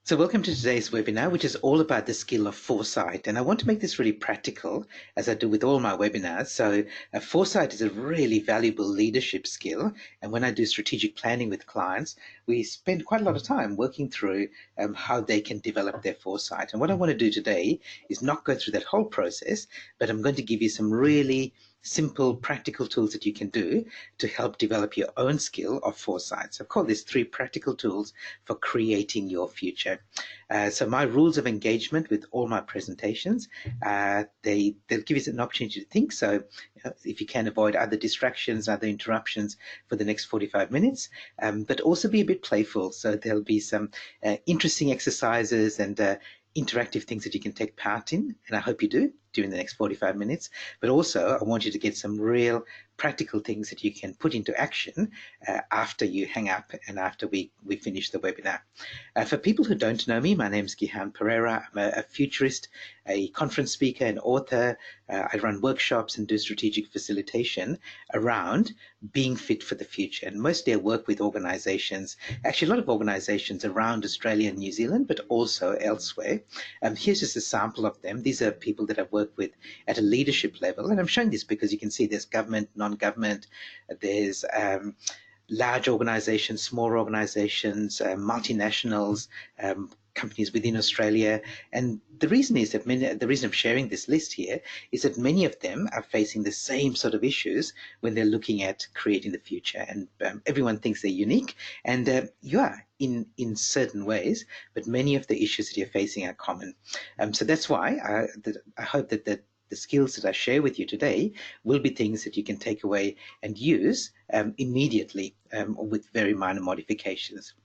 So welcome to today's webinar, which is all about the skill of foresight. And I want to make this really practical, as I do with all my webinars. So foresight is a really valuable leadership skill. And when I do strategic planning with clients, we spend quite a lot of time working through how they can develop their foresight. And what I want to do today is not go through that whole process, but I'm going to give you some really simple practical tools that you can do to help develop your own skill of foresight. So I've called this 3 practical tools for creating your future. So my rules of engagement with all my presentations, they'll give you an opportunity to think. So if you can avoid other distractions, other interruptions for the next 45 minutes, but also be a bit playful. So there'll be some interesting exercises and interactive things that you can take part in, and I hope you do during the next 45 minutes. But also, I want you to get some real practical things that you can put into action after you hang up and after we finish the webinar. For people who don't know me, my name is Gihan Pereira. I'm a futurist, a conference speaker, an author. I run workshops and do strategic facilitation around being fit for the future. And mostly I work with organizations, actually a lot of organizations around Australia and New Zealand, but also elsewhere. Here's just a sample of them. These are people that I've worked with at a leadership level. And I'm showing this because you can see there's government, non-government, there's large organizations, small organizations, multinationals, companies within Australia. And the reason is that the reason I'm sharing this list here is that many of them are facing the same sort of issues when they're looking at creating the future. And everyone thinks they're unique, and you are in certain ways, but many of the issues that you're facing are common. So that's why I hope that the skills that I share with you today will be things that you can take away and use immediately with very minor modifications.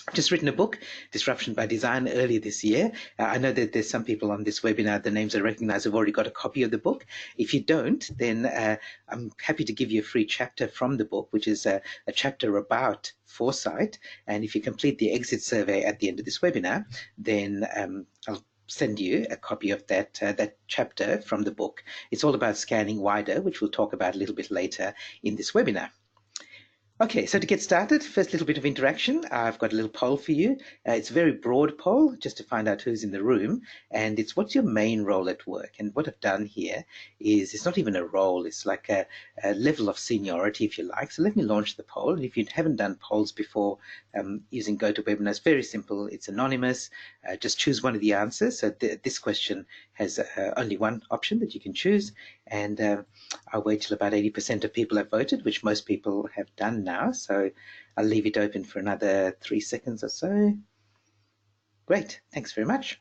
I've just written a book, Disruption by Design, earlier this year. I know that there's some people on this webinar, the names I recognize, have already got a copy of the book. If you don't, then I'm happy to give you a free chapter from the book, which is a chapter about foresight. And if you complete the exit survey at the end of this webinar, then I'll send you a copy of that chapter from the book. It's all about scanning wider, which we'll talk about a little bit later in this webinar. Okay, so to get started, first little bit of interaction. I've got a little poll for you. It's a very broad poll, just to find out who's in the room, and it's what's your main role at work? And what I've done here is, it's not even a role, it's like a level of seniority, if you like. So let me launch the poll. And if you haven't done polls before using GoToWebinar, it's very simple. It's anonymous. Just choose one of the answers. So this question has only one option that you can choose, and I'll wait till about 80% of people have voted, which most people have done now. So I'll leave it open for another 3 seconds or so. Great, thanks very much.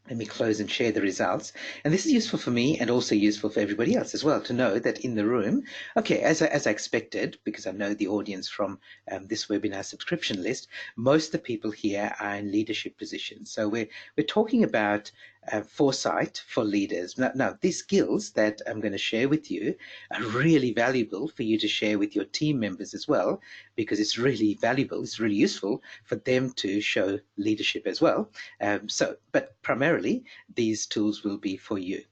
Let me close and share the results. And this is useful for me and also useful for everybody else as well to know that in the room, okay, as I expected, because I know the audience from this webinar subscription list, most of the people here are in leadership positions. So we're talking about foresight for leaders. Now, these skills that I'm going to share with you are really valuable for you to share with your team members as well, because it's really valuable, it's really useful for them to show leadership as well. But primarily, these tools will be for you.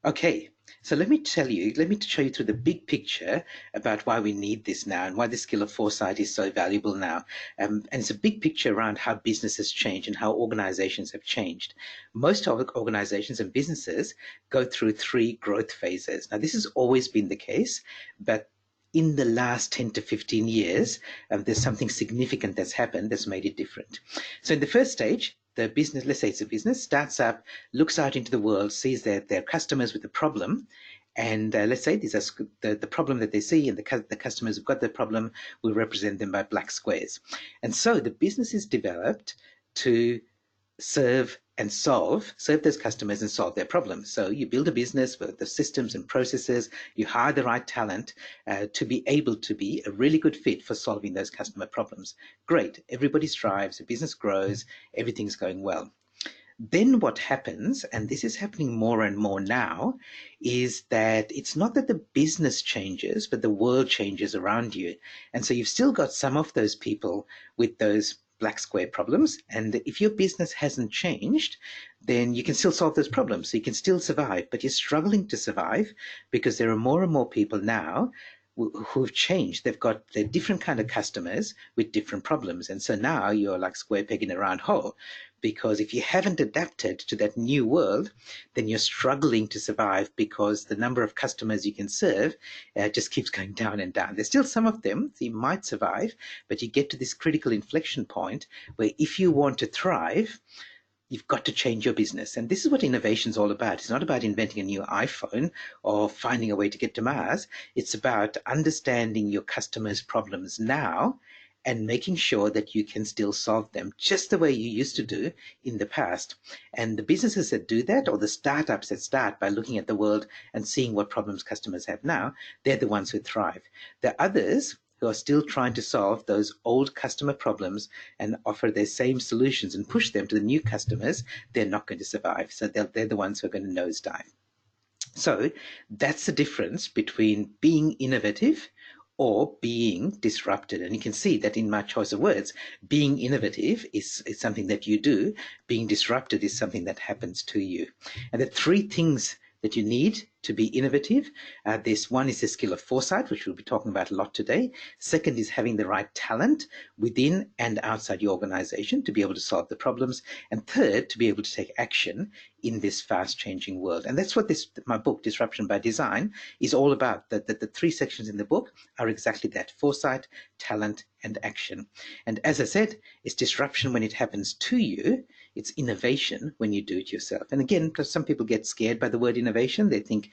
Okay, so let me show you through the big picture about why we need this now and why the skill of foresight is so valuable now. And it's a big picture around how business has changed and how organizations have changed. Most organizations and businesses go through 3 growth phases. Now, this has always been the case, but in the last 10 to 15 years, there's something significant that's happened that's made it different. So in the first stage, the business, let's say it's a business, starts up, looks out into the world, sees their customers with a problem, and let's say these are the problem that they see, and the customers who've got the problem will represent them by black squares. And so the business is developed to serve those customers and solve their problems. So you build a business with the systems and processes, you hire the right talent to be able to be a really good fit for solving those customer problems. Great, everybody strives, the business grows, everything's going well. Then what happens, and this is happening more and more now, is that it's not that the business changes, but the world changes around you. And so you've still got some of those people with those black square problems. And if your business hasn't changed, then you can still solve those problems. So you can still survive, but you're struggling to survive because there are more and more people now who've changed. They've got the different kind of customers with different problems. And so now you're like square peg in a round hole, because if you haven't adapted to that new world, then you're struggling to survive, because the number of customers you can serve just keeps going down and down. There's still some of them, so you might survive, but you get to this critical inflection point where if you want to thrive, you've got to change your business. And this is what innovation is all about. It's not about inventing a new iPhone or finding a way to get to Mars. It's about understanding your customers' problems now and making sure that you can still solve them just the way you used to do in the past. And the businesses that do that, or the startups that start by looking at the world and seeing what problems customers have now, they're the ones who thrive. The others who are still trying to solve those old customer problems and offer their same solutions and push them to the new customers, they're not going to survive. So they're the ones who are going to nosedive. So that's the difference between being innovative or being disrupted. And you can see that in my choice of words, being innovative is something that you do. Being disrupted is something that happens to you. And the three things that you need to be innovative. This one is the skill of foresight, which we'll be talking about a lot today. Second is having the right talent within and outside your organization to be able to solve the problems. And third, to be able to take action in this fast-changing world. And that's what my book, Disruption by Design, is all about. The three sections in the book are exactly that: foresight, talent, and action. And as I said, it's disruption when it happens to you. It's innovation when you do it yourself. And again, some people get scared by the word innovation. They think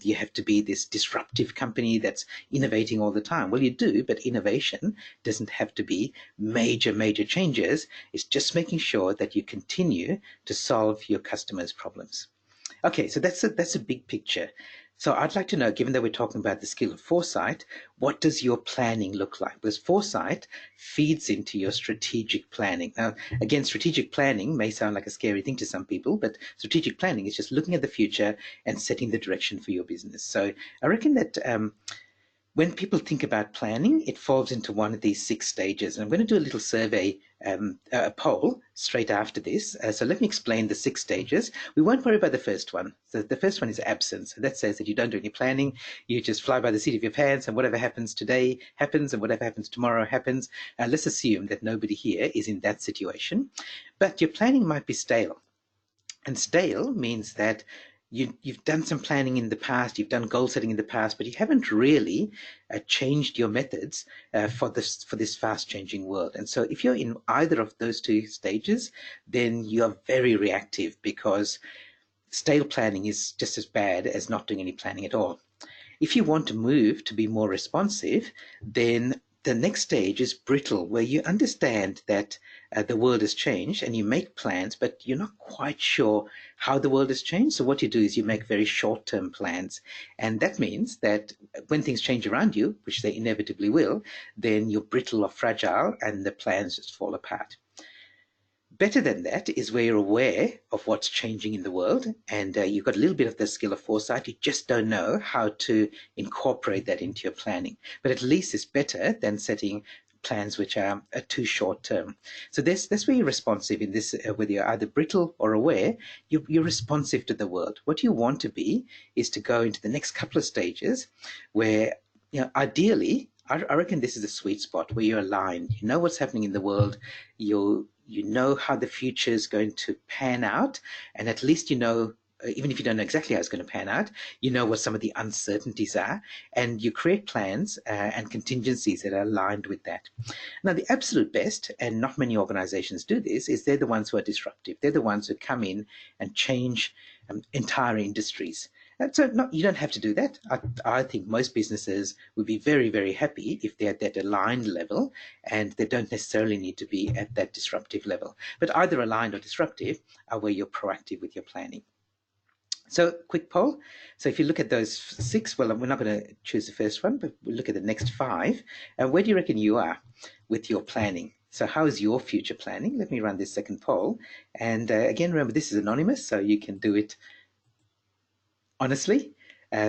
you have to be this disruptive company that's innovating all the time. Well, you do, but innovation doesn't have to be major changes. It's just making sure that you continue to solve your customers' problems. Okay, so that's a big picture. So I'd like to know, given that we're talking about the skill of foresight, what does your planning look like? Because foresight feeds into your strategic planning. Now, again, strategic planning may sound like a scary thing to some people, but strategic planning is just looking at the future and setting the direction for your business. So I reckon that when people think about planning, it falls into one of these 6 stages. And I'm going to do a little survey, a poll straight after this. So let me explain the 6 stages. We won't worry about the first one. So the first one is absence. So that says that you don't do any planning. You just fly by the seat of your pants, and whatever happens today happens, and whatever happens tomorrow happens. Let's assume that nobody here is in that situation. But your planning might be stale. And stale means that you've done some planning in the past, you've done goal setting in the past, but you haven't really changed your methods for this fast changing world. And so if you're in either of those 2 stages, then you're very reactive, because stale planning is just as bad as not doing any planning at all. If you want to move to be more responsive, then the next stage is brittle, where you understand that the world has changed and you make plans, but you're not quite sure how the world has changed. So what you do is you make very short-term plans. And that means that when things change around you, which they inevitably will, then you're brittle or fragile and the plans just fall apart. Better than that is where you're aware of what's changing in the world, and you've got a little bit of the skill of foresight. You just don't know how to incorporate that into your planning. But at least it's better than setting plans which are too short term. So that's where you're responsive in this, whether you're either brittle or aware, you're responsive to the world. What you want to be is to go into the next couple of stages where, ideally, I reckon this is a sweet spot where you're aligned. You know what's happening in the world. You know how the future is going to pan out, and at least you know, even if you don't know exactly how it's going to pan out, you know what some of the uncertainties are, and you create plans and contingencies that are aligned with that. Now, the absolute best, and not many organizations do this, is they're the ones who are disruptive. They're the ones who come in and change entire industries. So you don't have to do that. I think most businesses would be very happy if they're at that aligned level, and they don't necessarily need to be at that disruptive level. But either aligned or disruptive are where you're proactive with your planning. So quick poll. So if you look at those 6, well, we're not going to choose the first one, but we'll look at the next 5. Where do you reckon you are with your planning? So how is your future planning? Let me run this second poll. And again, remember, this is anonymous, so you can do it honestly.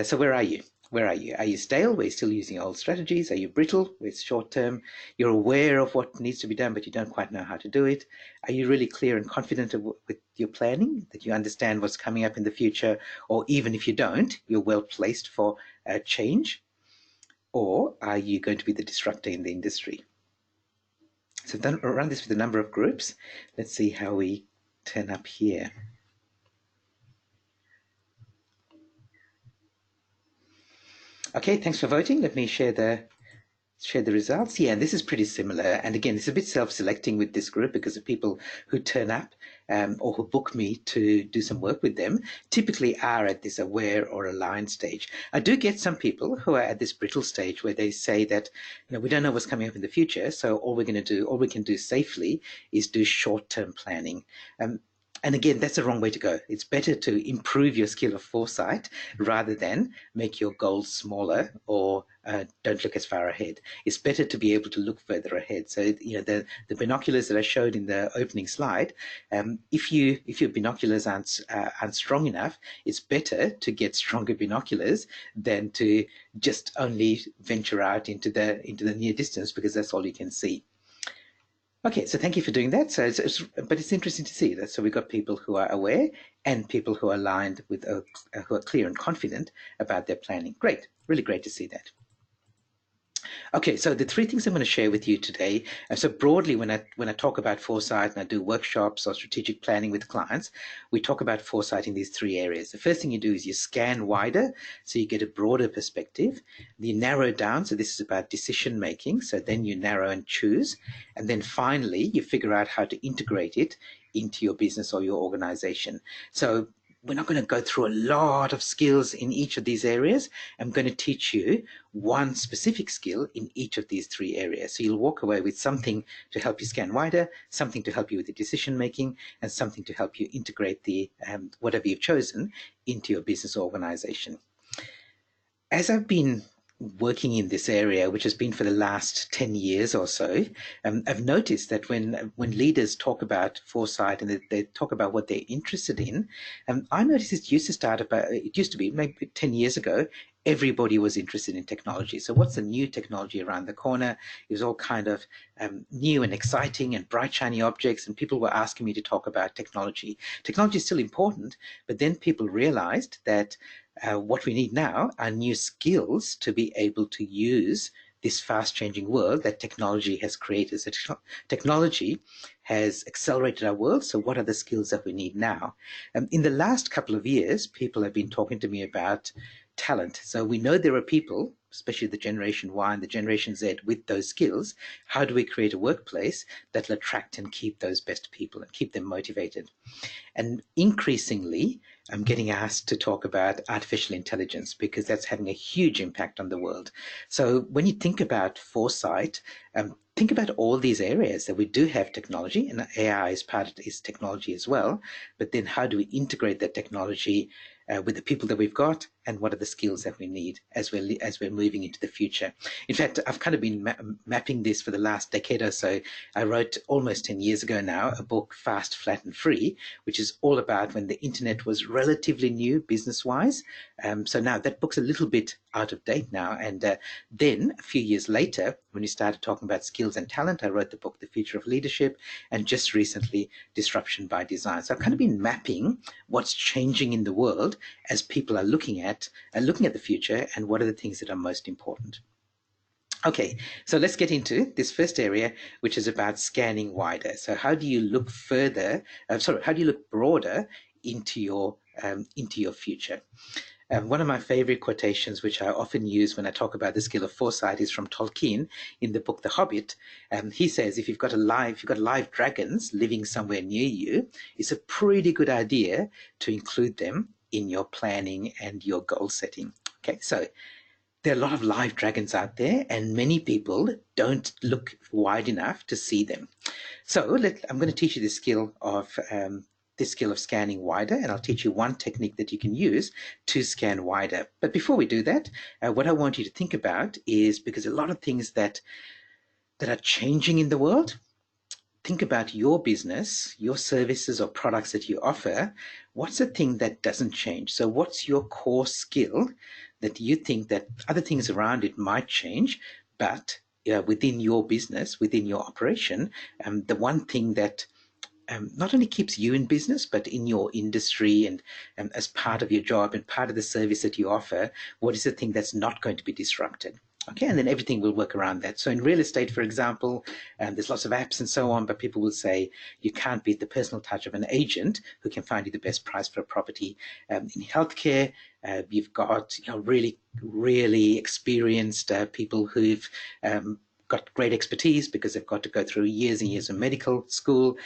So where are you? Where are you? Are you stale, where you're still using old strategies? Are you brittle, where it's short term? You're aware of what needs to be done, but you don't quite know how to do it. Are you really clear and confident with your planning, that you understand what's coming up in the future? Or even if you don't, you're well placed for change? or are you going to be the disruptor in the industry? So I've run this with a number of groups. Let's see how we turn up here. Okay, thanks for voting. Let me share the results. Yeah, this is pretty similar. And again, it's a bit self-selecting with this group because the people who turn up or who book me to do some work with them typically are at this aware or aligned stage. I do get some people who are at this brittle stage where they say that, we don't know what's coming up in the future, so all we can do safely is do short-term planning. And again, that's the wrong way to go. It's better to improve your skill of foresight rather than make your goals smaller or don't look as far ahead. It's better to be able to look further ahead. So, the binoculars that I showed in the opening slide, if your binoculars aren't strong enough, it's better to get stronger binoculars than to just only venture out into the near distance because that's all you can see. Okay, so thank you for doing that. So, but it's interesting to see that. So we've got people who are aware and people who are aligned with, who are clear and confident about their planning. Great, really great to see that. Okay, so the three things I'm going to share with you today. So broadly, when I talk about foresight and I do workshops or strategic planning with clients, we talk about foresight in these three areas. The first thing you do is you scan wider, so you get a broader perspective. You narrow down, so this is about decision making. So then you narrow and choose, and then finally you figure out how to integrate it into your business or your organization. So we're not going to go through a lot of skills in each of these areas. I'm going to teach you one specific skill in each of these three areas. So you'll walk away with something to help you scan wider, something to help you with the decision making, and something to help you integrate the whatever you've chosen into your business organization. As I've been working in this area, which has been for the last 10 years or so, I've noticed that when leaders talk about foresight and they talk about what they're interested in, I noticed it used to be maybe 10 years ago, everybody was interested in technology. So what's the new technology around the corner? It was all kind of new and exciting and bright, shiny objects, and people were asking me to talk about technology. Technology is still important, but then people realized that what we need now are new skills to be able to use this fast-changing world that technology has created. So technology has accelerated our world, so what are the skills that we need now? In the last couple of years, people have been talking to me about talent. So we know there are people, especially the Generation Y and the Generation Z, with those skills. How do we create a workplace that will attract and keep those best people and keep them motivated? And increasingly, I'm getting asked to talk about artificial intelligence because that's having a huge impact on the world. So when you think about foresight, think about all these areas that we do have technology, and AI is part of is technology as well. But then how do we integrate that technology with the people that we've got, and what are the skills that we need as we're moving into the future? In fact, I've kind of been mapping this for the last decade or so. I wrote almost 10 years ago now a book, Fast, Flat and Free, which is all about when the internet was relatively new business-wise. So now that book's a little bit out of date now. And then a few years later, when we started talking about skills and talent, I wrote the book, The Future of Leadership, and just recently, Disruption by Design. So I've kind of been mapping what's changing in the world as people are looking at the future and what are the things that are most important. Okay, so let's get into this first area, which is about scanning wider. So how do you look further, how do you look broader into your future? One of my favorite quotations, which I often use when I talk about the skill of foresight, is from Tolkien in the book The Hobbit. He says, if you've got live dragons living somewhere near you, it's a pretty good idea to include them in your planning and your goal setting. Okay, so there are a lot of live dragons out there, and many people don't look wide enough to see them. So I'm going to teach you the skill of scanning wider, and I'll teach you one technique that you can use to scan wider. But before we do that, what I want you to think about is, because a lot of things that are changing in the world, think about your business, your services or products that you offer. What's the thing that doesn't change? So what's your core skill that you think that other things around it might change, but within your business, within your operation, the one thing that not only keeps you in business, but in your industry and as part of your job and part of the service that you offer, what is the thing that's not going to be disrupted? Okay, and then everything will work around that. So in real estate, for example, there's lots of apps and so on, but people will say you can't beat the personal touch of an agent who can find you the best price for a property. In healthcare, you've got really, really experienced people who've got great expertise because they've got to go through years and years of medical school,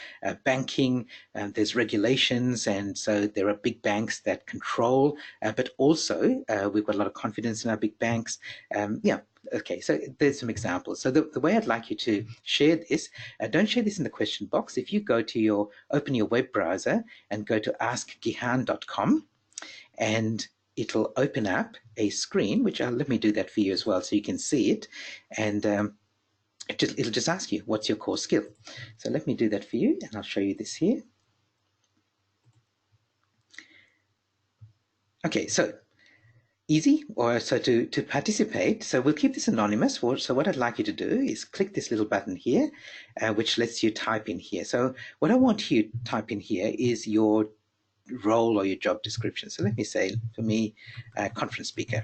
banking, there's regulations, and so there are big banks that control, but also we've got a lot of confidence in our big banks. Yeah, okay, so there's some examples. So the way I'd like you to share this, don't share this in the question box. If you go to open your web browser and go to askgihan.com, and it'll open up a screen, which let me do that for you as well so you can see it. And it'll just ask you, what's your core skill? So let me do that for you, and I'll show you this here. Okay, so easy, or so to participate, so we'll keep this anonymous. So what I'd like you to do is click this little button here, which lets you type in here. So what I want you to type in here is your role or your job description. So let me say, for me, conference speaker.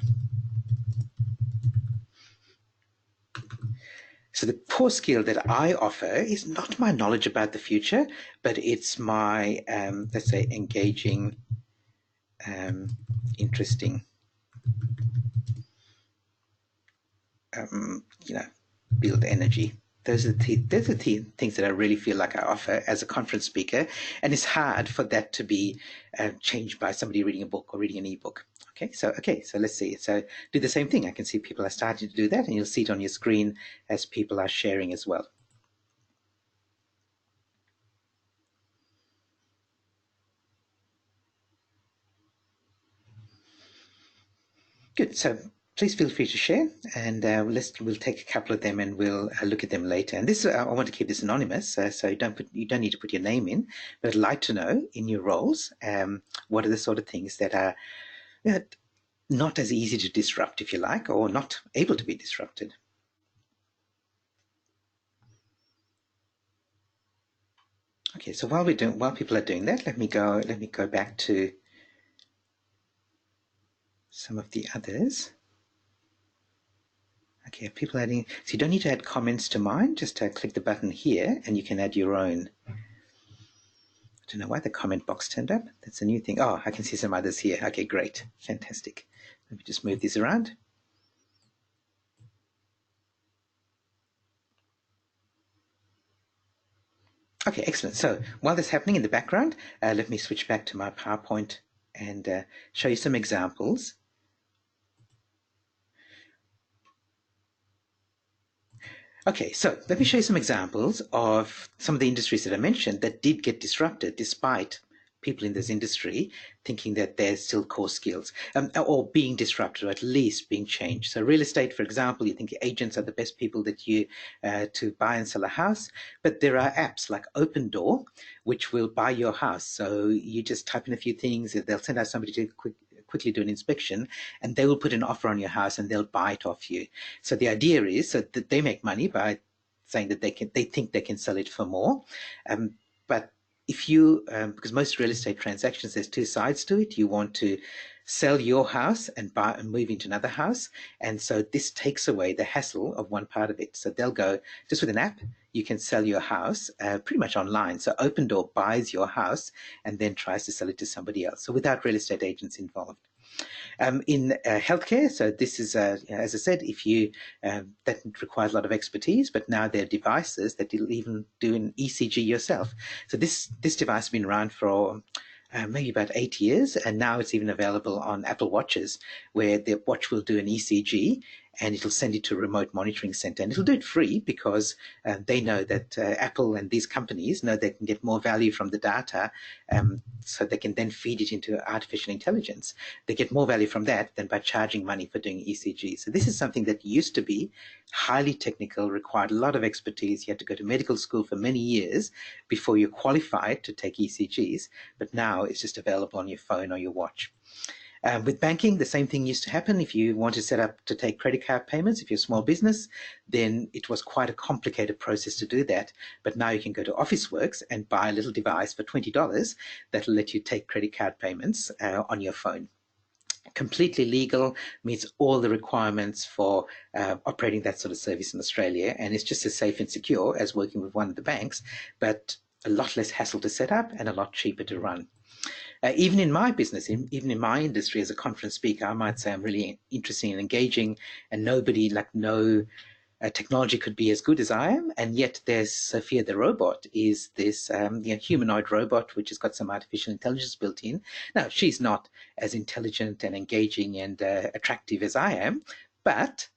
So the core skill that I offer is not my knowledge about the future, but it's my, let's say, engaging, interesting, build energy. Those are the things that I really feel like I offer as a conference speaker, and it's hard for that to be changed by somebody reading a book or reading an ebook. Okay, so let's see. So do the same thing. I can see people are starting to do that, and you'll see it on your screen as people are sharing as well. Good. So please feel free to share, and we'll take a couple of them and we'll look at them later. And this, I want to keep this anonymous, so you don't need to put your name in, but I'd like to know in your roles, what are the sort of things that are not as easy to disrupt, if you like, or not able to be disrupted. Okay, so while people are doing that, let me go back to some of the others. Okay, people adding, so you don't need to add comments to mine, just click the button here and you can add your own. I don't know why the comment box turned up. That's a new thing. Oh, I can see some others here. Okay, great, fantastic. Let me just move these around. Okay, excellent. So while that's happening in the background, let me switch back to my PowerPoint and show you some examples. Okay, so let me show you some examples of some of the industries that I mentioned that did get disrupted despite people in this industry thinking that they're still core skills, or being disrupted, or at least being changed. So real estate, for example, you think agents are the best people that you to buy and sell a house, but there are apps like Open Door, which will buy your house. So you just type in a few things, they'll send out somebody to quickly do an inspection, and they will put an offer on your house and they'll buy it off you. So the idea is that they make money by saying that they think they can sell it for more, but if you, because most real estate transactions, there's two sides to it. You want to sell your house and buy and move into another house. And so this takes away the hassle of one part of it. So they'll go, just with an app, you can sell your house pretty much online. So Open Door buys your house and then tries to sell it to somebody else. So without real estate agents involved. In healthcare, so this is, as I said, if you that requires a lot of expertise, but now there are devices that will even do an ECG yourself. So this device has been around for maybe about 8 years, and now it's even available on Apple Watches, where the watch will do an ECG and it'll send it to a remote monitoring center, and it'll do it free because they know that Apple and these companies know they can get more value from the data, so they can then feed it into artificial intelligence. They get more value from that than by charging money for doing ECG. So this is something that used to be highly technical, required a lot of expertise. You had to go to medical school for many years before you're qualified to take ECGs, but now it's just available on your phone or your watch. With banking, the same thing used to happen. If you want to set up to take credit card payments, if you're a small business, then it was quite a complicated process to do that. But now you can go to Officeworks and buy a little device for $20 that'll let you take credit card payments on your phone. completely legal, meets all the requirements for operating that sort of service in Australia, and it's just as safe and secure as working with one of the banks, but a lot less hassle to set up and a lot cheaper to run. Even in my business, even in my industry as a conference speaker, I might say I'm really interesting and engaging, and nobody, like no technology could be as good as I am, and yet there's Sophia the robot is this humanoid robot which has got some artificial intelligence built in. Now, she's not as intelligent and engaging and attractive as I am, but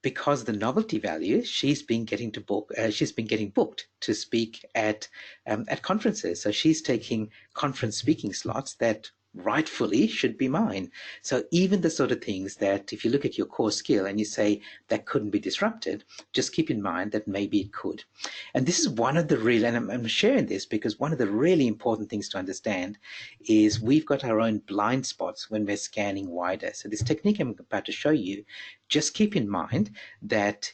because the novelty value, she's been getting booked to speak at conferences. So she's taking conference speaking slots that rightfully should be mine. So even the sort of things that if you look at your core skill and you say that couldn't be disrupted, just keep in mind that maybe it could. And this is one of the real, and I'm sharing this because one of the really important things to understand is we've got our own blind spots when we're scanning wider. So this technique I'm about to show you, just keep in mind that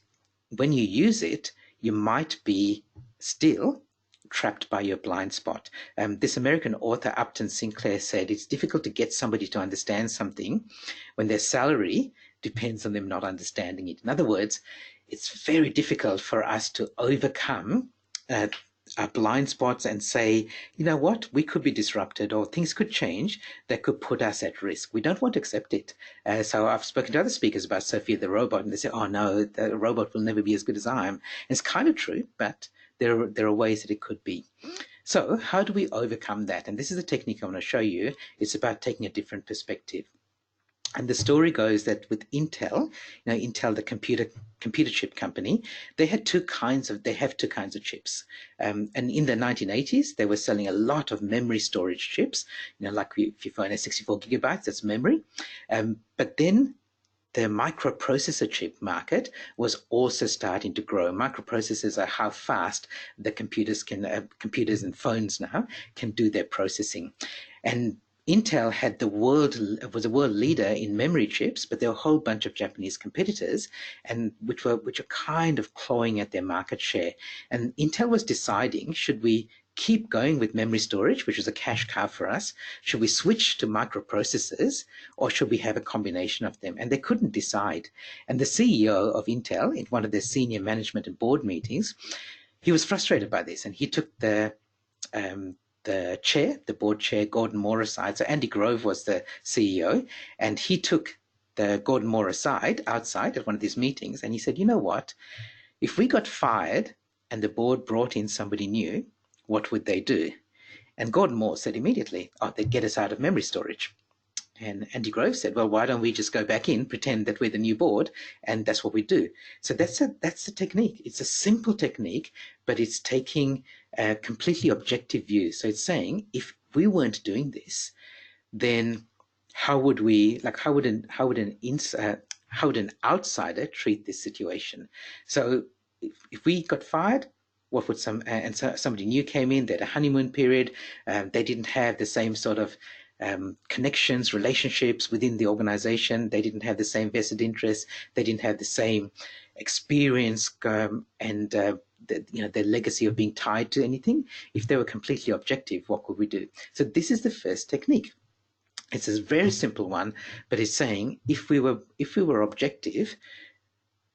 when you use it, you might be still trapped by your blind spot. This American author, Upton Sinclair, said it's difficult to get somebody to understand something when their salary depends on them not understanding it. In other words, it's very difficult for us to overcome our blind spots and say, you know what, we could be disrupted or things could change that could put us at risk. We don't want to accept it. So I've spoken to other speakers about Sophia the robot, and they say, oh no, the robot will never be as good as I am. And it's kind of true, but there are ways that it could be. So how do we overcome that? And this is the technique I want to show you. It's about taking a different perspective. And the story goes that with Intel, Intel, the computer chip company, they have two kinds of chips. And in the 1980s, they were selling a lot of memory storage chips. Like if you find a 64 gigabytes, that's memory. But then the microprocessor chip market was also starting to grow. Microprocessors are how fast the computers and phones now can do their processing. And Intel was a world leader in memory chips, but there were a whole bunch of Japanese competitors, and which were kind of clawing at their market share. And Intel was deciding, should we keep going with memory storage, which was a cash cow for us? Should we switch to microprocessors, or should we have a combination of them? And they couldn't decide. And the CEO of Intel, in one of their senior management and board meetings, he was frustrated by this, and he took the board chair, Gordon Moore, aside. So Andy Grove was the CEO, and he took the Gordon Moore aside outside at one of these meetings, and he said, you know what, if we got fired and the board brought in somebody new, what would they do? And Gordon Moore said immediately, oh, they'd get us out of memory storage. And Andy Grove said, well, why don't we just go back in, pretend that we're the new board, and that's what we do. So that's the technique. It's a simple technique, but it's taking a completely objective view. So it's saying, if we weren't doing this, then how would an outsider treat this situation? So if we got fired, what would somebody new came in, they had a honeymoon period, they didn't have the same sort of connections, relationships within the organization, they didn't have the same vested interests, they didn't have the same experience and their legacy of being tied to anything. If they were completely objective, what could we do? So this is the first technique. It's a very simple one, but it's saying if we were objective,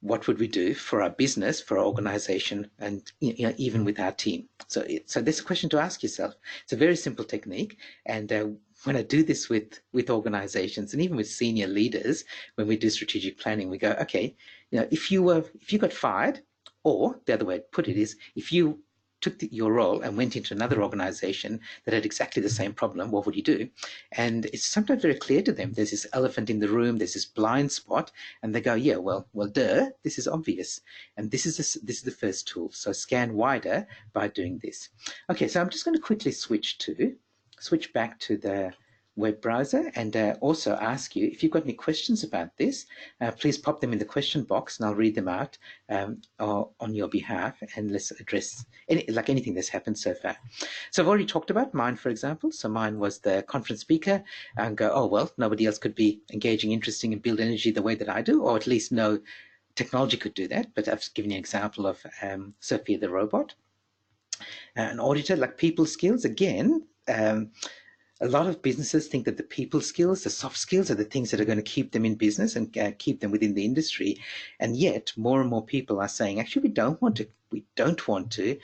what would we do for our business, for our organization, and even with our team? So this is a question to ask yourself. It's a very simple technique, and when I do this with organizations and even with senior leaders, when we do strategic planning, we go, okay, if you got fired, or the other way to put it is, if you took your role and went into another organization that had exactly the same problem, what would you do? And it's sometimes very clear to them. There's this elephant in the room, there's this blind spot, and they go, yeah, well, duh, this is obvious. And this is the first tool. So scan wider by doing this. Okay, so I'm just going to quickly switch back to the web browser and also ask you, if you've got any questions about this, please pop them in the question box and I'll read them out on your behalf, and let's address anything that's happened so far. So I've already talked about mine, for example. So mine was the conference speaker, and go, oh, well, nobody else could be engaging, interesting, and build energy the way that I do, or at least no technology could do that. But I've given you an example of Sophia the robot. An auditor, like people skills, again, A lot of businesses think that the people skills, the soft skills, are the things that are going to keep them in business and keep them within the industry. And yet, more and more people are saying, actually, we don't want to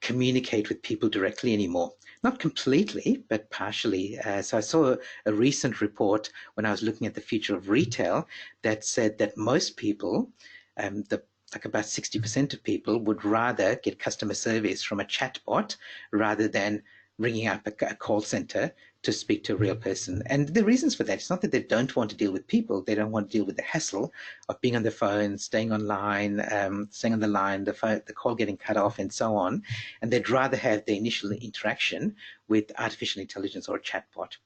communicate with people directly anymore. Not completely, but partially. So I saw a recent report when I was looking at the future of retail that said that most people, like about 60% of people, would rather get customer service from a chatbot rather than ringing up a call center to speak to a real person. And the reasons for that, it's not that they don't want to deal with people, they don't want to deal with the hassle of being on the phone, staying online, staying on the line, the call getting cut off, and so on. And they'd rather have the initial interaction with artificial intelligence or a chatbot.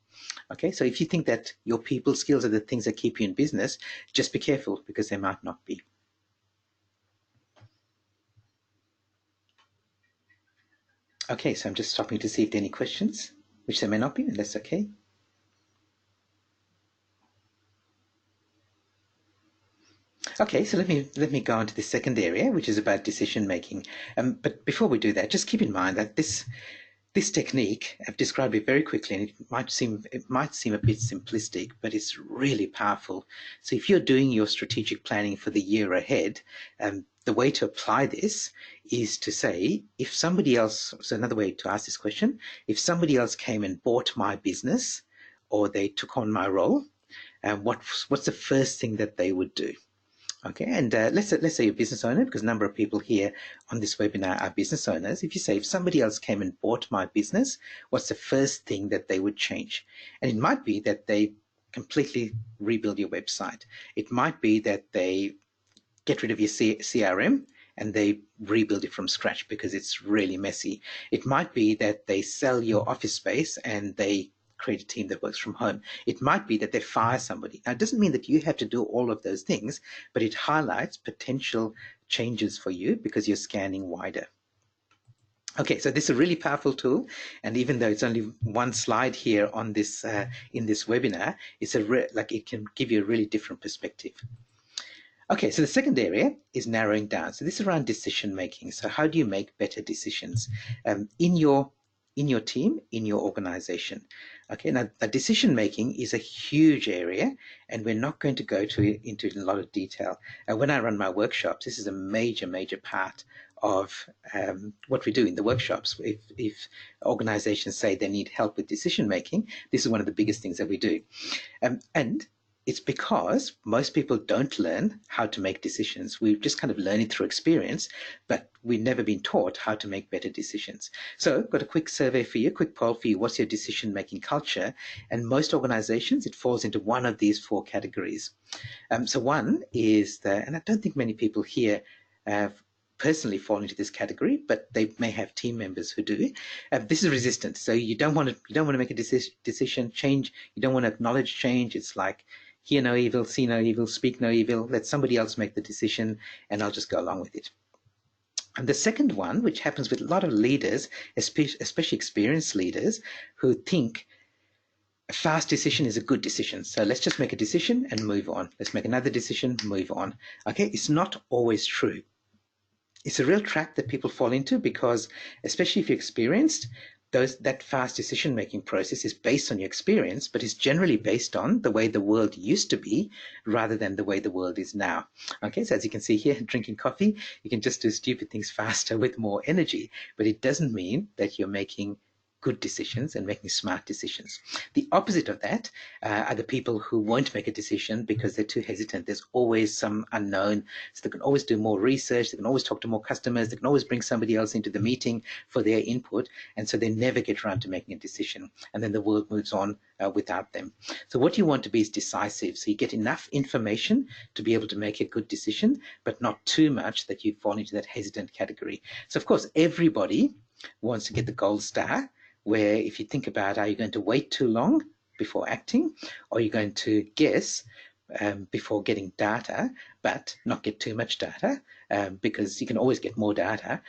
Okay, so if you think that your people skills are the things that keep you in business, just be careful, because they might not be. Okay, so I'm just stopping to see if there are any questions, which there may not be, and that's okay. Okay, so let me go on to the second area, which is about decision making. But before we do that, just keep in mind that this technique, I've described it very quickly, and it might seem a bit simplistic, but it's really powerful. So if you're doing your strategic planning for the year ahead, the way to apply this is to say, if somebody else, so another way to ask this question, if somebody else came and bought my business or they took on my role, what's the first thing that they would do? Okay, and let's say you're a business owner, because a number of people here on this webinar are business owners. If you say, if somebody else came and bought my business, what's the first thing that they would change? And it might be that they completely rebuild your website. It might be that they get rid of your CRM and they rebuild it from scratch because it's really messy. It might be that they sell your office space and they create a team that works from home. It might be that they fire somebody. Now, it doesn't mean that you have to do all of those things, but it highlights potential changes for you because you're scanning wider. Okay, so this is a really powerful tool, and even though it's only one slide here on this in this webinar, it's like it can give you a really different perspective. Okay, so the second area is narrowing down. So this is around decision making. So how do you make better decisions in your team, in your organization? Okay, now decision making is a huge area, and we're not going to go into a lot of detail. When I run my workshops, this is a major part of what we do in the workshops. If organizations say they need help with decision making, this is one of the biggest things that we do. And it's because most people don't learn how to make decisions. We just kind of learn it through experience, but we've never been taught how to make better decisions. So I've got a quick survey for you, a quick poll for you. What's your decision-making culture? And most organizations, it falls into one of these four categories. So one is and I don't think many people here personally fall into this category, but they may have team members who do. This is resistant. So you don't want to make a decision change. You don't want to acknowledge change. It's like, hear no evil, see no evil, speak no evil. Let somebody else make the decision, and I'll just go along with it. And the second one, which happens with a lot of leaders, especially experienced leaders, who think a fast decision is a good decision. So let's just make a decision and move on. Let's make another decision, move on. Okay, it's not always true. It's a real trap that people fall into because, especially if you're experienced, that fast decision-making process is based on your experience, but is generally based on the way the world used to be rather than the way the world is now. Okay, so as you can see here, drinking coffee, you can just do stupid things faster with more energy, but it doesn't mean that you're making good decisions and making smart decisions. The opposite of that are the people who won't make a decision because they're too hesitant. There's always some unknown, so they can always do more research, they can always talk to more customers, they can always bring somebody else into the meeting for their input, and so they never get around to making a decision, and then the world moves on without them. So what you want to be is decisive, so you get enough information to be able to make a good decision, but not too much that you fall into that hesitant category. So of course, everybody wants to get the gold star, where if you think about, are you going to wait too long before acting, or are you going to guess before getting data, but not get too much data, because you can always get more data,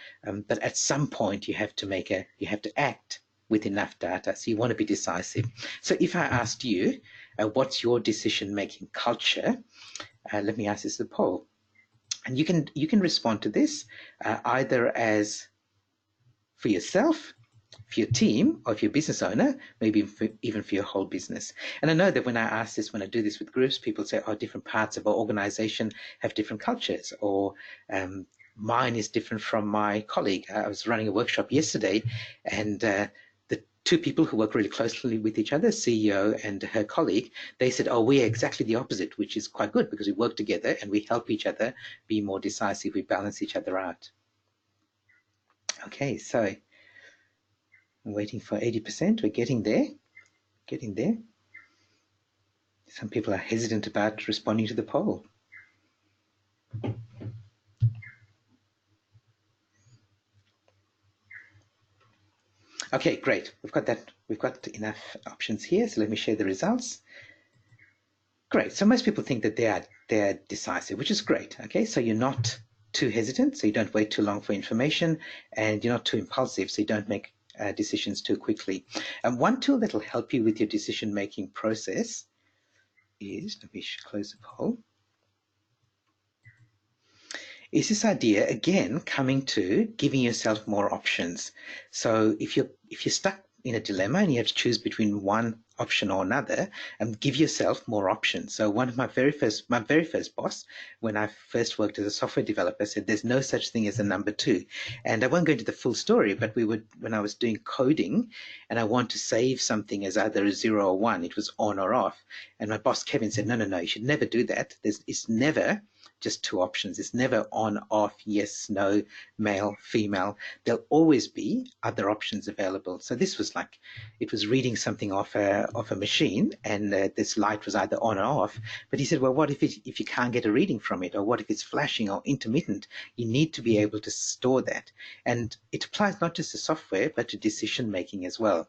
but at some point you have to act with enough data. So you want to be decisive. So if I asked you, what's your decision-making culture? Let me ask this as a poll, and you can respond to this either as for yourself, for your team or if you're a business owner, maybe even for your whole business. And I know that when I do this with groups, people say, oh, different parts of our organization have different cultures, or mine is different from my colleague. I was running a workshop yesterday, and the two people who work really closely with each other, CEO and her colleague, they said, oh, we're exactly the opposite, which is quite good because we work together and we help each other be more decisive. We balance each other out. Okay, so I'm waiting for 80%. We're getting there, getting there. Some people are hesitant about responding to the poll. Okay, great. We've got that. We've got enough options here. So let me share the results. Great. So most people think that they're decisive, which is great. Okay, so you're not too hesitant, so you don't wait too long for information, and you're not too impulsive, so you don't make decisions too quickly. And one tool that will help you with your decision-making process is, let me close the poll, is this idea, again, coming to giving yourself more options. So if you're stuck in a dilemma and you have to choose between one option or another, give yourself more options. So one of my very first boss, when I first worked as a software developer, said there's no such thing as a number two. And I won't go into the full story, but when I was doing coding and I want to save something as either a 0 or 1, it was on or off. And my boss Kevin said, no, you should never do that. It's never just two options. It's never on, off, yes, no, male, female. There'll always be other options available. So this was like, it was reading something off a machine, and this light was either on or off. But he said, well, what if you can't get a reading from it, or what if it's flashing or intermittent? You need to be able to store that. And it applies not just to software, but to decision making as well.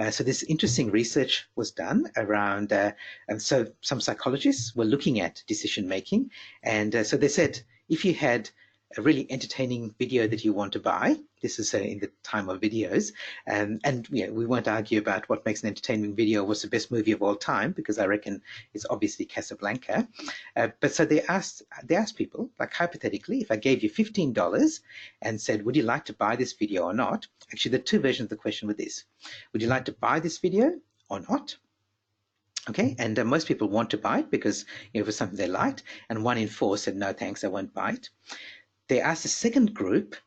So this interesting research was done around, and so some psychologists were looking at decision making, and so they said, if you had a really entertaining video that you want to buy, this is in the time of videos, and we won't argue about what makes an entertaining video, what's the best movie of all time, because I reckon it's obviously Casablanca. But so they asked people, like hypothetically, if I gave you $15 and said, would you like to buy this video or not? Actually, the two versions of the question were this: would you like to buy this video or not? Okay, and most people want to buy it because it was something they liked, and 1 in 4 said, no thanks, I won't buy it. They asked the second group,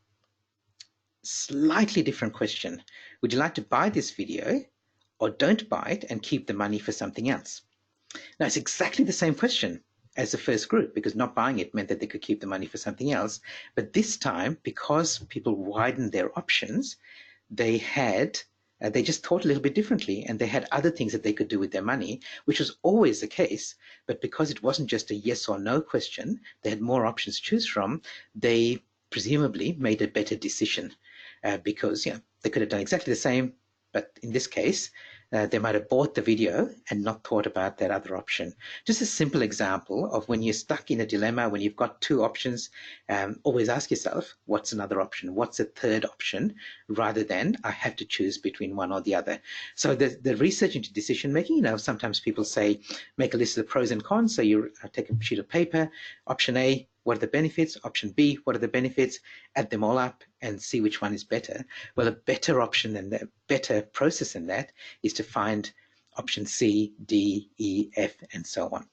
slightly different question: would you like to buy this video or don't buy it and keep the money for something else? Now, it's exactly the same question as the first group, because not buying it meant that they could keep the money for something else. But this time, because people widened their options, they just thought a little bit differently, and they had other things that they could do with their money, which was always the case. But because it wasn't just a yes or no question, they had more options to choose from. They presumably made a better decision because they could have done exactly the same, but in this case, they might have bought the video and not thought about that other option. Just a simple example of when you're stuck in a dilemma, when you've got two options, always ask yourself, what's another option? What's a third option? Rather than, I have to choose between one or the other. So the research into decision making, sometimes people say, make a list of the pros and cons. So you take a sheet of paper, option A, what are the benefits? Option B, what are the benefits? Add them all up and see which one is better. Well, a better option than that, better process than that, is to find option C, D, E, F, and so on.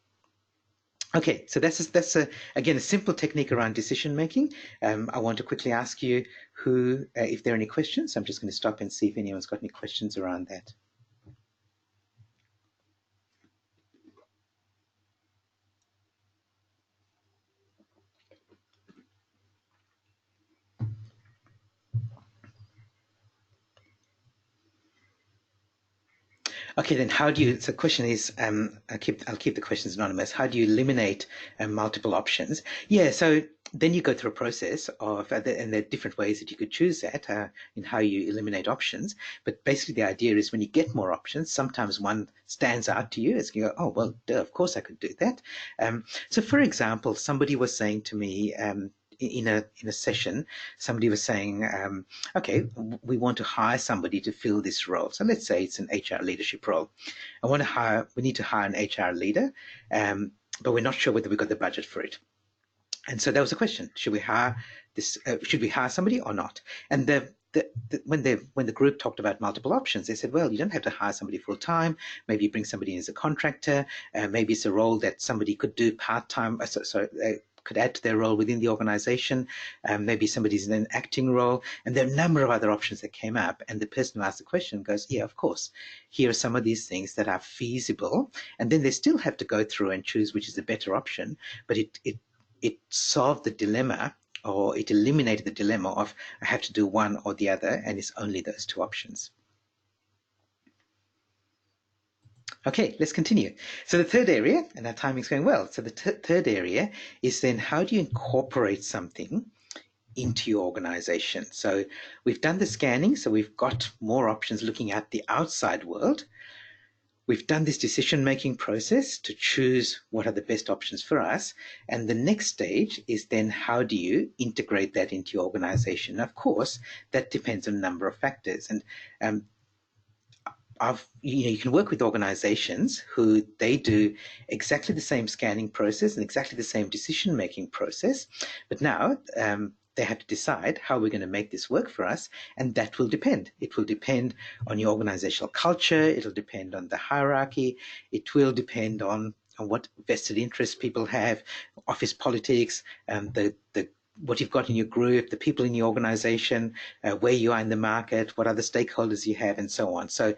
Okay, so that's again a simple technique around decision making. I want to quickly ask you if there are any questions. I'm just going to stop and see if anyone's got any questions around that. Okay, then how do you, so the question is, I'll keep the questions anonymous. How do you eliminate multiple options? Yeah, so then you go through a process of, and there are different ways that you could choose that in how you eliminate options. But basically the idea is when you get more options, sometimes one stands out to you as you go, oh, well, duh, of course I could do that. So for example, somebody was saying to me, in a session, somebody was saying, okay, we want to hire somebody to fill this role. So let's say it's an HR leadership role. We need to hire an HR leader, but we're not sure whether we've got the budget for it. And so that was a question: should we hire somebody or not? And the when the group talked about multiple options, they said, well, you don't have to hire somebody full time. Maybe you bring somebody in as a contractor. Maybe it's a role that somebody could do part time. Could add to their role within the organization. Maybe somebody's in an acting role. And there are a number of other options that came up. And the person who asked the question goes, yeah, of course, here are some of these things that are feasible. And then they still have to go through and choose which is the better option. But it solved the dilemma, or it eliminated the dilemma of I have to do one or the other, and it's only those two options. Okay, let's continue. So the third area, and our timing's going well. So the third area is then how do you incorporate something into your organization? So we've done the scanning, so we've got more options looking at the outside world. We've done this decision-making process to choose what are the best options for us. And the next stage is then how do you integrate that into your organization? Of course, that depends on a number of factors. And you can work with organizations who they do exactly the same scanning process and exactly the same decision-making process, but now they have to decide how we're going to make this work for us, and that will depend. It will depend on your organizational culture, it'll depend on the hierarchy, it will depend on what vested interests people have, office politics, what you've got in your group, the people in your organization, where you are in the market, what other stakeholders you have, and so on. So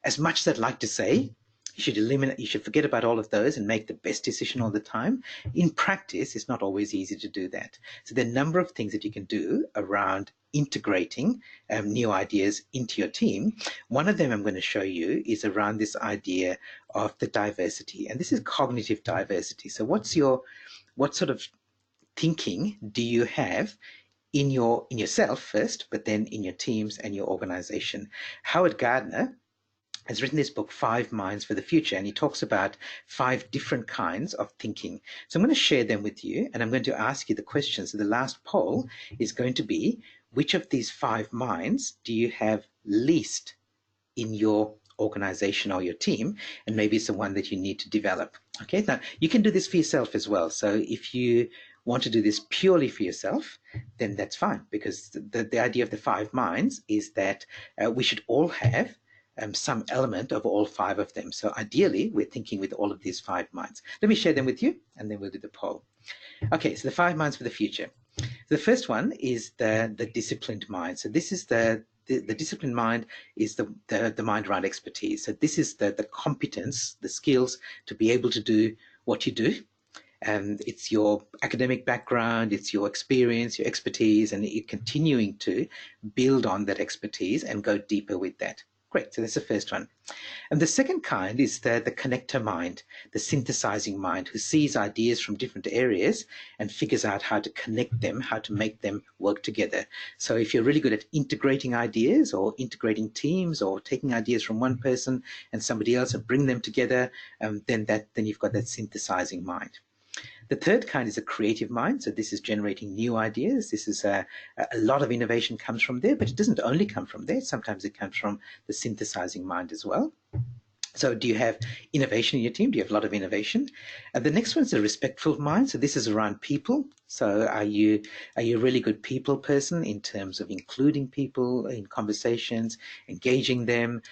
as much as I'd like to say, you should forget about all of those and make the best decision all the time, in practice, it's not always easy to do that. So there are a number of things that you can do around integrating new ideas into your team. One of them I'm going to show you is around this idea of the diversity, and this is cognitive diversity. So what sort of thinking do you have in yourself first, but then in your teams and your organization? Howard Gardner has written this book, 5 Minds for the Future, and he talks about 5 different kinds of thinking. So I'm going to share them with you, and I'm going to ask you the question. So the last poll is going to be, which of these 5 minds do you have least in your organization or your team? And maybe it's the one that you need to develop. Okay, now you can do this for yourself as well. So if you want to do this purely for yourself, then that's fine, because the idea of the 5 minds is that we should all have some element of all 5 of them. So ideally, we're thinking with all of these 5 minds. Let me share them with you, and then we'll do the poll. Okay, so the 5 minds for the future. The first one is the disciplined mind. So this is the disciplined mind is the mind around expertise. So this is the competence, the skills to be able to do what you do. And it's your academic background, it's your experience, your expertise, and you're continuing to build on that expertise and go deeper with that. Great, so that's the first one. And the second kind is the connector mind, the synthesizing mind, who sees ideas from different areas and figures out how to connect them, how to make them work together. So if you're really good at integrating ideas or integrating teams or taking ideas from one person and somebody else and bring them together, then you've got that synthesizing mind. The third kind is a creative mind. So this is generating new ideas. This is a lot of innovation comes from there, but it doesn't only come from there. Sometimes it comes from the synthesizing mind as well. So do you have innovation in your team? Do you have a lot of innovation? And the next one is a respectful mind. So this is around people. So are you a really good people person in terms of including people in conversations, engaging them,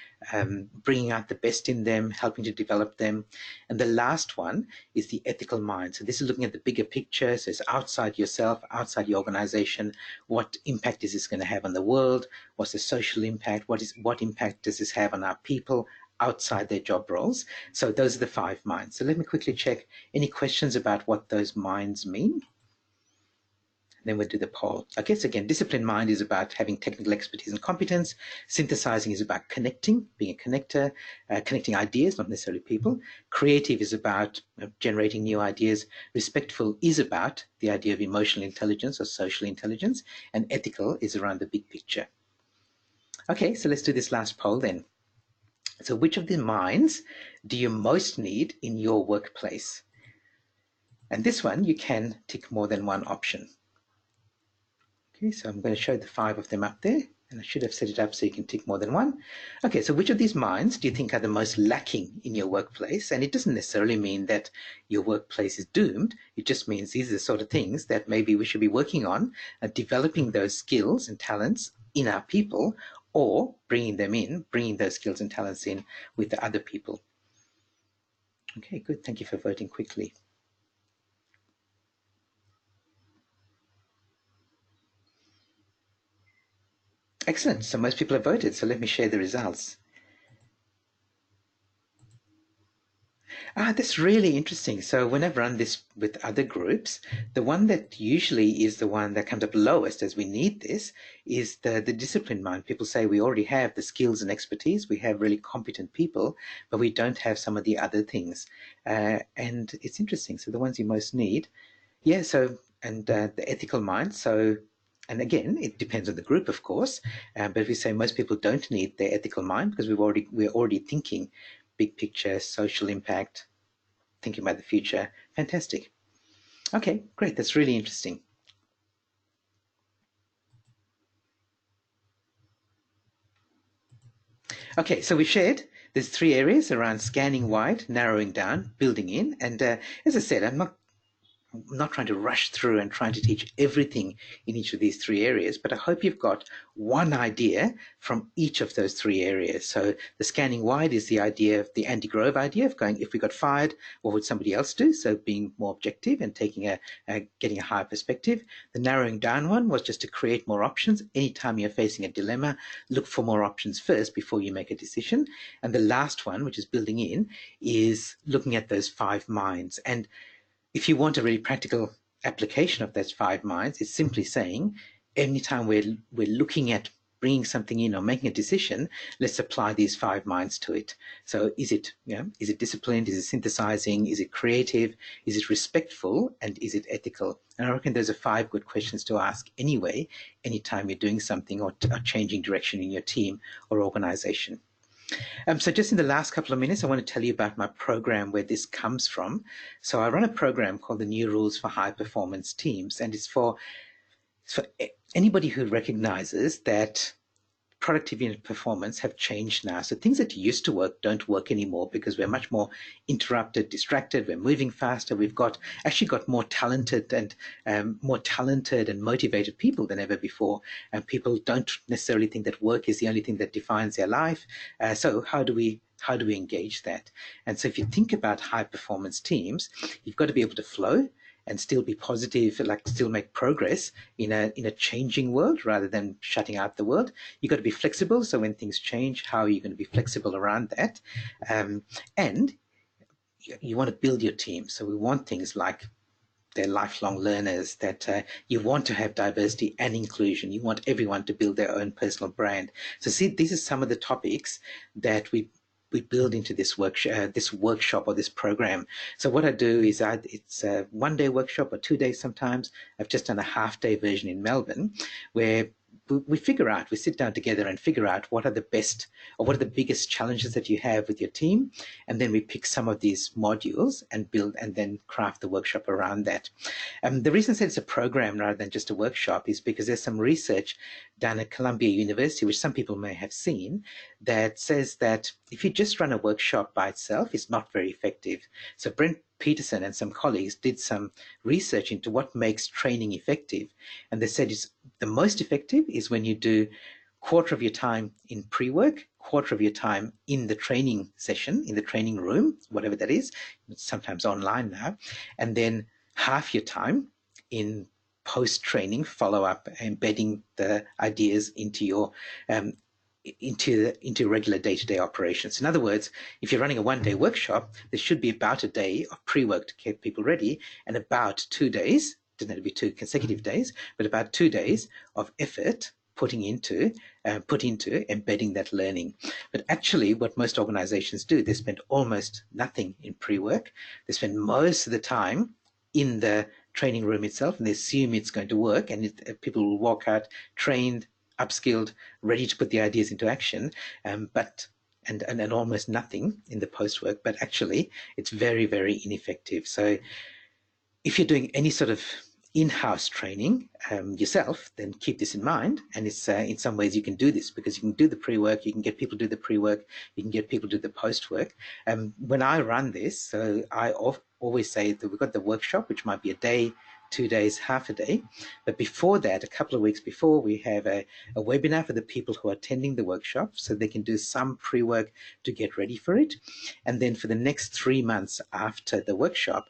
bringing out the best in them, helping to develop them? And the last one is the ethical mind. So this is looking at the bigger picture. So it's outside yourself, outside your organization. What impact is this going to have on the world? What's the social impact? What impact does this have on our people outside their job roles? So those are the 5 minds. So let me quickly check any questions about what those minds mean. Then we'll do the poll. Okay, so again, disciplined mind is about having technical expertise and competence. Synthesizing is about connecting, being a connector, connecting ideas, not necessarily people. Creative is about generating new ideas. Respectful is about the idea of emotional intelligence or social intelligence. And ethical is around the big picture. Okay, so let's do this last poll then. So which of the minds do you most need in your workplace? And this one, you can tick more than one option. Okay, so I'm going to show the 5 of them up there, and I should have set it up so you can tick more than one. Okay, so which of these minds do you think are the most lacking in your workplace? And it doesn't necessarily mean that your workplace is doomed. It just means these are the sort of things that maybe we should be working on, developing those skills and talents in our people, or bringing those skills and talents in with the other people. Okay, good. Thank you for voting quickly. Excellent. So most people have voted. So let me share the results. That's really interesting. So when I've run this with other groups, the one that usually is the one that comes up lowest as we need this is the discipline mind. People say we already have the skills and expertise. We have really competent people, but we don't have some of the other things. And it's interesting. So the ones you most need, yeah. So and the ethical mind. So and again, it depends on the group, of course. But if we say most people don't need their ethical mind because we're already thinking big picture, social impact, thinking about the future. Fantastic. Okay, great. That's really interesting. Okay, so we've shared there's three areas around scanning wide, narrowing down, building in. And as I said, I'm not trying to rush through and trying to teach everything in each of these three areas, but I hope you've got one idea from each of those three areas. So the scanning wide is the idea of the Andy Grove idea of going, if we got fired, what would somebody else do? So being more objective and getting a higher perspective. The narrowing down one was just to create more options. Anytime you're facing a dilemma, look for more options first before you make a decision. And the last one, which is building in, is looking at those 5 minds. And if you want a really practical application of those 5 minds, it's simply saying anytime we're looking at bringing something in or making a decision, let's apply these 5 minds to it. So is it disciplined? Is it synthesizing? Is it creative? Is it respectful? And is it ethical? And I reckon those are 5 good questions to ask anyway, anytime you're doing something or changing direction in your team or organization. So just in the last couple of minutes, I want to tell you about my program where this comes from. So I run a program called the New Rules for High Performance Teams, and it's for anybody who recognizes that productivity and performance have changed now. So things that used to work don't work anymore because we're much more interrupted, distracted. We're moving faster. We've actually got more talented and motivated people than ever before. And people don't necessarily think that work is the only thing that defines their life. So how do we engage that? And so if you think about high performance teams, you've got to be able to flow and still be positive, like still make progress in a changing world rather than shutting out the world. You've got to be flexible. So when things change, how are you going to be flexible around that? And you want to build your team. So we want things like they're lifelong learners, that you want to have diversity and inclusion. You want everyone to build their own personal brand. So see, these are some of the topics that we build into this workshop or this program. So what I do is it's a 1-day workshop or 2 days sometimes. I've just done a half-day version in Melbourne where we sit down together and figure out what are the best or what are the biggest challenges that you have with your team. And then we pick some of these modules and build and then craft the workshop around that. The reason I said it's a program rather than just a workshop is because there's some research done at Columbia University, which some people may have seen, that says that if you just run a workshop by itself, it's not very effective. So Brent Peterson and some colleagues did some research into what makes training effective. And they said the most effective is when you do quarter of your time in pre-work, quarter of your time in the training session, in the training room, whatever that is, it's sometimes online now, and then half your time in post-training follow-up, embedding the ideas into your into regular day-to-day operations. In other words, if you're running a 1-day workshop, there should be about a day of pre-work to get people ready and about 2 days, doesn't have to be 2 consecutive days, but about 2 days of effort put into embedding that learning. But actually what most organizations do, they spend almost nothing in pre-work. They spend most of the time in the training room itself and they assume it's going to work, and people will walk out trained, upskilled, ready to put the ideas into action, but almost nothing in the post-work. But actually, it's very, very ineffective. So if you're doing any sort of in-house training yourself, then keep this in mind. And it's in some ways you can do this because you can do the pre-work, you can get people to do the pre-work, you can get people to do the post-work. When I run this, so I always say that we've got the workshop, which might be a day, 2 days, half a day. But before that, a couple of weeks before, we have a webinar for the people who are attending the workshop so they can do some pre-work to get ready for it. And then for the next 3 months after the workshop,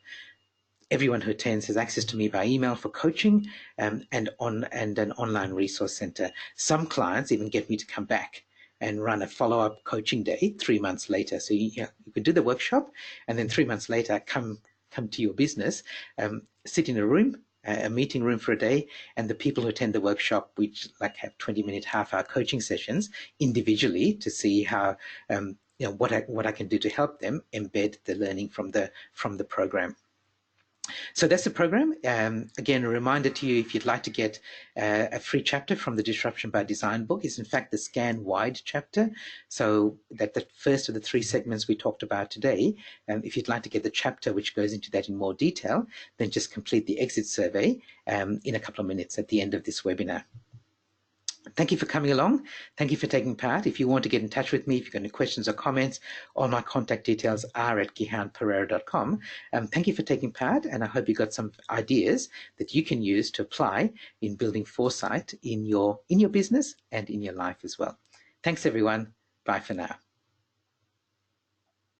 everyone who attends has access to me by email for coaching and an online resource center. Some clients even get me to come back and run a follow-up coaching day 3 months later. So you can do the workshop, and then 3 months later, come to your business, sit in a room, a meeting room for a day, and the people who attend the workshop, which like have 20-minute, half-hour coaching sessions individually to see how what I can do to help them embed the learning from the program. So that's the program. Again, a reminder to you, if you'd like to get a free chapter from the Disruption by Design book, is in fact the Scan Wide chapter. So that the first of the 3 segments we talked about today, if you'd like to get the chapter which goes into that in more detail, then just complete the exit survey in a couple of minutes at the end of this webinar. Thank you for coming along. Thank you for taking part. If you want to get in touch with me, if you've got any questions or comments, all my contact details are at gihanperera.com. Thank you for taking part, and I hope you got some ideas that you can use to apply in building foresight in your business and in your life as well. Thanks, everyone. Bye for now.